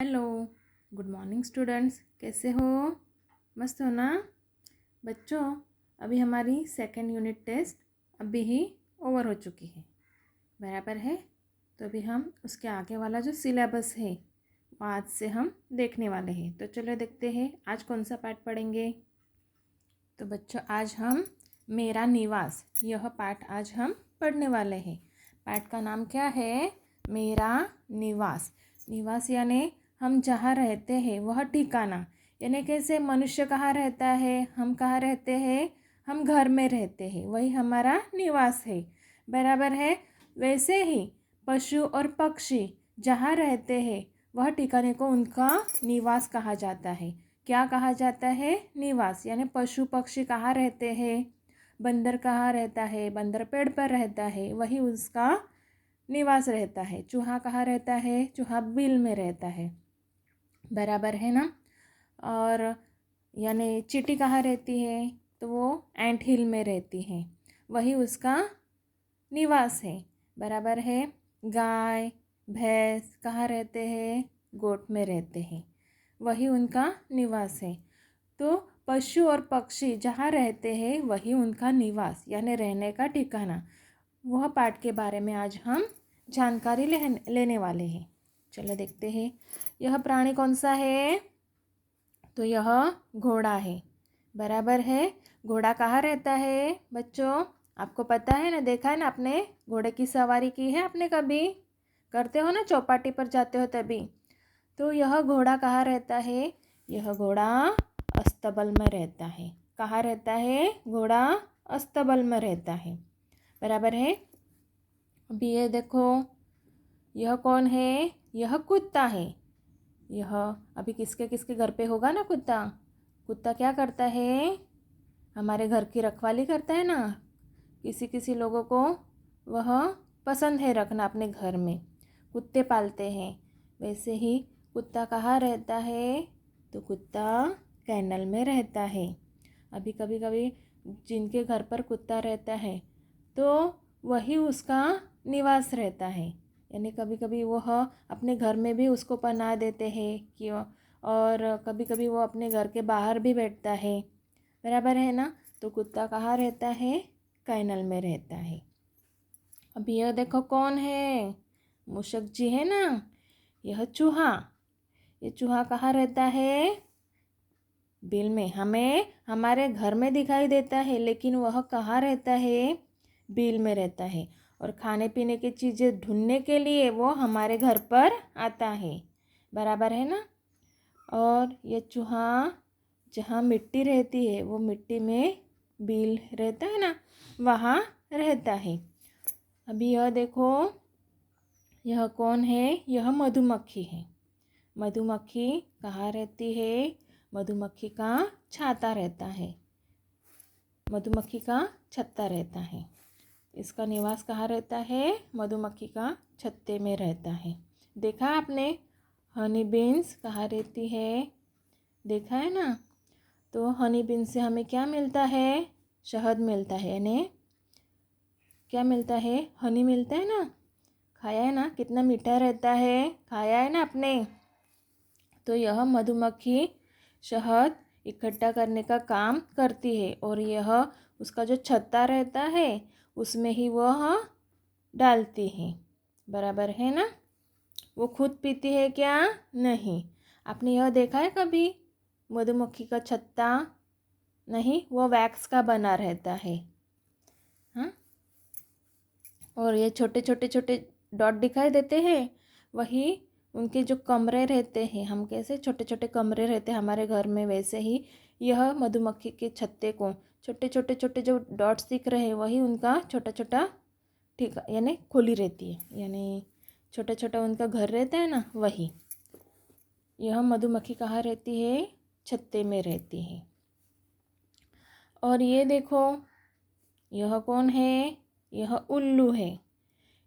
Hello, good morning students. कैसे हो? मस्त हो ना बच्चों? अभी हमारी सेकेंड यूनिट टेस्ट अभी ही ओवर हो चुकी है, बराबर है। तो अभी हम उसके आगे वाला जो सिलेबस है वो आज से हम देखने वाले हैं। तो चलो देखते हैं आज कौन सा पाठ पढ़ेंगे। तो बच्चों आज हम मेरा निवास यह पाठ आज हम पढ़ने वाले हैं। पाठ का नाम क्या है? मेरा निवास। निवास यानी हम जहाँ रहते हैं वह ठिकाना, यानी कैसे मनुष्य कहाँ रहता है, हम कहाँ रहते हैं, हम घर में रहते हैं, वही हमारा निवास है, बराबर है। वैसे ही पशु और पक्षी जहाँ रहते हैं वह ठिकाने को उनका निवास कहा जाता है। क्या कहा जाता है? निवास। यानी पशु पक्षी कहाँ रहते हैं, बंदर कहाँ रहता है, बंदर पेड़ पर रहता है, वही उसका निवास रहता है। चूहा कहाँ रहता है? चूहा बिल में रहता है, बराबर है ना। और यानी चींटी कहाँ रहती है? तो वो एंट हिल में रहती है, वही उसका निवास है, बराबर है। गाय भैंस कहाँ रहते हैं? गोट में रहते हैं, वही उनका निवास है। तो पशु और पक्षी जहाँ रहते हैं वही उनका निवास यानी रहने का ठिकाना। वह पाठ के बारे में आज हम जानकारी लेने वाले हैं। चलो देखते हैं। यह प्राणी कौन सा है? तो यह घोड़ा है, बराबर है। घोड़ा कहाँ रहता है बच्चों? आपको पता है ना, देखा है ना आपने, घोड़े की सवारी की है आपने कभी? करते हो ना, चौपाटी पर जाते हो तभी। तो यह घोड़ा कहाँ रहता है? यह घोड़ा अस्तबल में रहता है। कहाँ रहता है? घोड़ा अस्तबल में रहता है, बराबर है। अभी ये देखो, यह कौन है? यह कुत्ता है। यह अभी किसके किसके घर पे होगा ना कुत्ता। कुत्ता क्या करता है? हमारे घर की रखवाली करता है ना। किसी किसी लोगों को वह पसंद है रखना अपने घर में, कुत्ते पालते हैं। वैसे ही कुत्ता कहाँ रहता है? तो कुत्ता कैनल में रहता है। अभी कभी कभी जिनके घर पर कुत्ता रहता है तो वही उसका निवास रहता है, यानी कभी कभी वह अपने घर में भी उसको पनाह देते हैं कि, और कभी कभी वो अपने घर के बाहर भी बैठता है, बराबर है ना। तो कुत्ता कहाँ रहता है? कैनल में रहता है। अब यह देखो कौन है? मूषक जी है ना। यह चूहा। ये चूहा कहाँ रहता है? बिल में। हमें हमारे घर में दिखाई देता है लेकिन वह कहाँ रहता है? बिल में रहता है। और खाने पीने की चीज़ें ढूंढने के लिए वो हमारे घर पर आता है, बराबर है ना। और ये चूहा जहाँ मिट्टी रहती है वो मिट्टी में बिल रहता है ना, वहाँ रहता है। अभी यह देखो, यह कौन है? यह मधुमक्खी है। मधुमक्खी कहाँ रहती है? मधुमक्खी का छाता रहता है, मधुमक्खी का छत्ता रहता है। इसका निवास कहाँ रहता है? मधुमक्खी का छत्ते में रहता है। देखा आपने? हनी बीन्स कहाँ रहती है? देखा है ना। तो हनी बीन से हमें क्या मिलता है? शहद मिलता है, यानी क्या मिलता है? हनी मिलता है ना। खाया है ना, कितना मीठा रहता है, खाया है ना आपने। तो यह मधुमक्खी शहद इकट्ठा करने का काम करती है और यह उसका जो छत्ता रहता है उसमें ही वह डालती है, बराबर है ना। वो खुद पीती है क्या? नहीं। आपने यह देखा है कभी मधुमक्खी का छत्ता? नहीं, वो वैक्स का बना रहता है। हाँ, और ये छोटे छोटे छोटे डॉट दिखाई देते हैं, वही उनके जो कमरे रहते हैं। हम कैसे छोटे छोटे कमरे रहते हैं हमारे घर में, वैसे ही यह मधुमक्खी के छत्ते को छोटे छोटे छोटे जो डॉट्स दिख रहे हैं वही उनका छोटा छोटा, ठीक है, यानी खुली रहती है, यानी छोटा छोटा उनका घर रहता है ना, वही। यह मधुमक्खी कहाँ रहती है? छत्ते में रहती है। और ये देखो, यह कौन है? यह उल्लू है।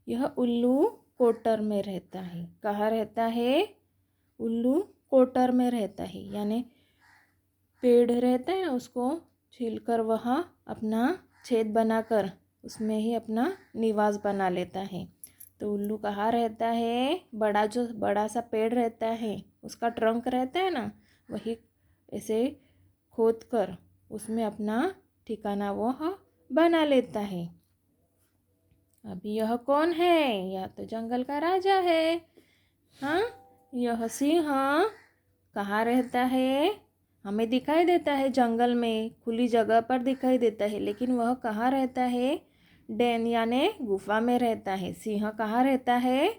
यह उल्लू कोटर में रहता है। कहाँ रहता है? उल्लू कोटर में रहता है, यानी पेड़ रहता है ना उसको छीलकर वहाँ अपना छेद बनाकर उसमें ही अपना निवास बना लेता है। तो उल्लू कहाँ रहता है? बड़ा जो बड़ा सा पेड़ रहता है उसका ट्रंक रहता है ना, वही ऐसे खोद कर उसमें अपना ठिकाना वो बना लेता है। अभी यह कौन है? यह तो जंगल का राजा है। हाँ, यह सिंह कहाँ रहता है? हमें दिखाई देता है जंगल में, खुली जगह पर दिखाई देता है, लेकिन वह कहाँ रहता है? डेन यानी गुफा में रहता है। सिंह कहाँ रहता है?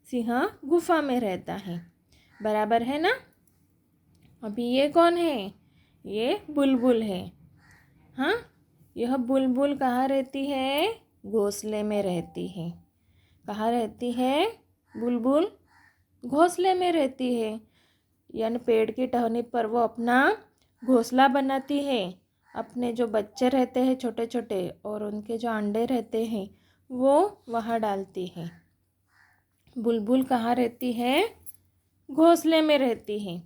सिंह गुफा में रहता है। बराबर है ना? अभी ये कौन है? ये बुलबुल है। हाँ, यह बुलबुल कहाँ रहती है? घोंसले में रहती है। कहाँ रहती है बुलबुल? घोंसले में रहती है। यानी पेड़ की टहनी पर वो अपना घोंसला बनाती है। अपने जो बच्चे रहते हैं छोटे छोटे और उनके जो अंडे रहते हैं वो वहाँ डालती है। बुलबुल कहाँ रहती है? घोंसले में रहती है।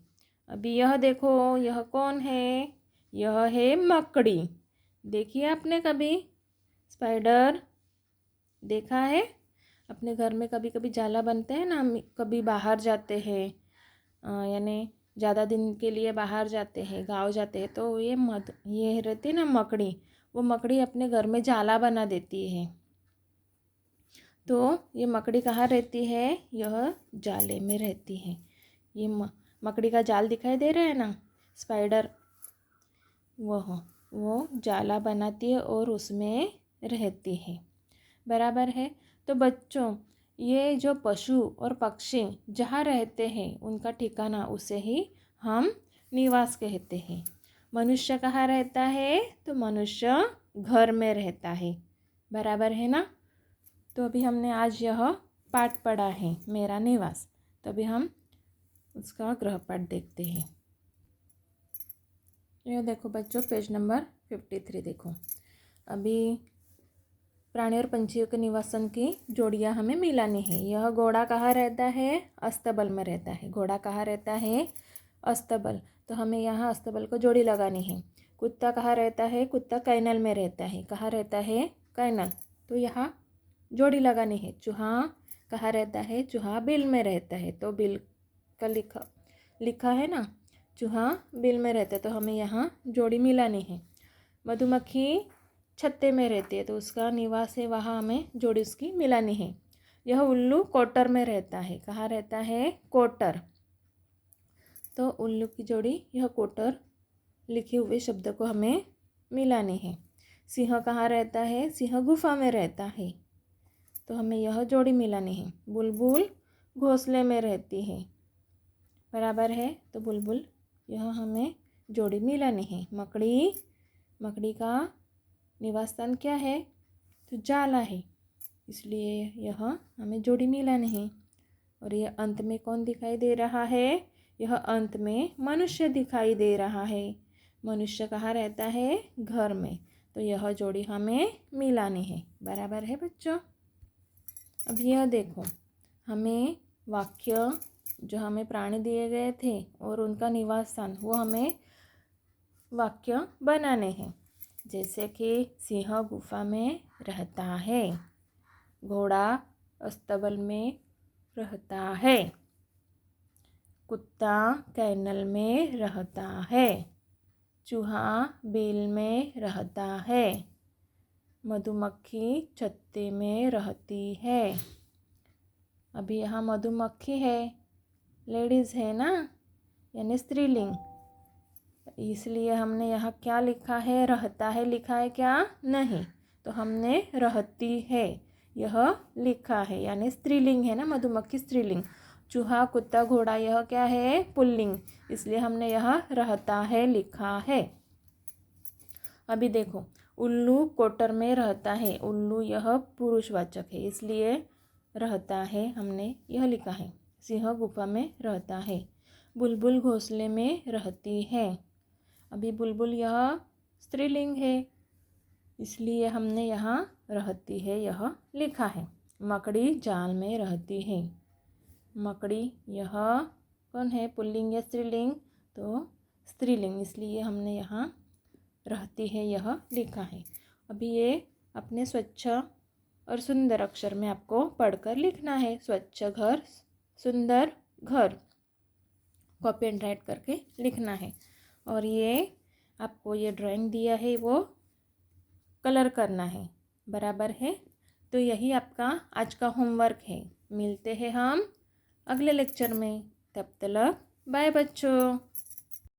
अभी यह देखो, यह कौन है? यह है मकड़ी। देखिए आपने कभी स्पाइडर देखा है? अपने घर में कभी कभी जाला बनते हैं ना, हम कभी बाहर जाते हैं यानी ज़्यादा दिन के लिए बाहर जाते हैं, गांव जाते हैं, तो ये रहती है ना मकड़ी, वो मकड़ी अपने घर में जाला बना देती है। तो ये मकड़ी कहाँ रहती है? यह जाले में रहती है। ये मकड़ी का जाल दिखाई दे रहा है ना, स्पाइडर, वो जाला बनाती है और उसमें रहती है। बराबर है। तो बच्चों, ये जो पशु और पक्षी जहाँ रहते हैं उनका ठिकाना, उसे ही हम निवास कहते हैं। मनुष्य कहाँ रहता है? तो मनुष्य घर में रहता है। बराबर है ना? तो अभी हमने आज यह पाठ पढ़ा है, मेरा निवास। तो अभी हम उसका गृहपाठ देखते हैं। यह देखो बच्चों, पेज नंबर 53 देखो। अभी प्राणी और पंछियों के निवासन की जोड़ियां हमें मिलानी है। यह घोड़ा कहाँ रहता है? अस्तबल में रहता है। घोड़ा कहाँ रहता है? अस्तबल। तो हमें यहाँ अस्तबल को जोड़ी लगानी है। कुत्ता कहाँ रहता है? कुत्ता कैनल में रहता है। कहाँ रहता है? कैनल। तो यहाँ जोड़ी लगानी है। चूहा कहाँ रहता है? चूहा बिल में रहता है। तो बिल का लिखा है ना, चूहा बिल में रहता है, तो हमें यहाँ जोड़ी मिलानी है। मधुमक्खी छत्ते में रहती है, तो उसका निवास है, वहाँ हमें जोड़ी उसकी मिलानी है। यह उल्लू कोटर में रहता है। कहाँ रहता है? कोटर। तो उल्लू की जोड़ी, यह कोटर लिखे हुए शब्द को हमें मिलानी है। सिंह कहाँ रहता है? सिंह गुफा में रहता है, तो हमें यह जोड़ी मिलानी है। बुलबुल घोंसले में रहती है। बराबर है। तो बुलबुल, यह हमें जोड़ी मिलानी है। मकड़ी का निवास स्थान क्या है? तो जाला है, इसलिए यह हमें जोड़ी मिलानी है। और यह अंत में कौन दिखाई दे रहा है? यह अंत में मनुष्य दिखाई दे रहा है। मनुष्य कहाँ रहता है? घर में। तो यह जोड़ी हमें मिलानी है। बराबर है बच्चों? अब यह देखो, हमें वाक्य जो हमें प्राणी दिए गए थे और उनका निवास स्थान, वो हमें वाक्य बनाने हैं। जैसे कि सिंह गुफा में रहता है, घोड़ा अस्तबल में रहता है, कुत्ता कैनल में रहता है, चूहा बिल में रहता है, मधुमक्खी छत्ते में रहती है। अभी यहाँ मधुमक्खी है, लेडीज़ है ना, यानी स्त्रीलिंग, इसलिए हमने यहाँ क्या लिखा है? रहता है लिखा है क्या? नहीं, तो हमने रहती है यह लिखा है, यानी स्त्रीलिंग है ना, मधुमक्खी स्त्रीलिंग। चूहा कुत्ता घोड़ा यह क्या है? पुल्लिंग, इसलिए हमने यह रहता है लिखा है। अभी देखो, उल्लू कोटर में रहता है। उल्लू यह पुरुषवाचक है, इसलिए रहता है हमने यह लिखा है। सिंह गुफा में रहता है। बुलबुल घोंसले में रहती है। अभी बुलबुल यह स्त्रीलिंग है, इसलिए हमने यहाँ रहती है यह लिखा है। मकड़ी जाल में रहती है। मकड़ी यह कौन है? पुल्लिंग या स्त्रीलिंग? तो स्त्रीलिंग, इसलिए हमने यहाँ रहती है यह लिखा है। अभी ये अपने स्वच्छ और सुंदर अक्षर में आपको पढ़कर लिखना है। स्वच्छ घर, सुंदर घर। कॉपी एंड राइट करके लिखना है। और ये आपको ये ड्राइंग दिया है वो कलर करना है, बराबर है। तो यही आपका आज का होमवर्क है। मिलते हैं हम अगले लेक्चर में, तब तक बाय बच्चों।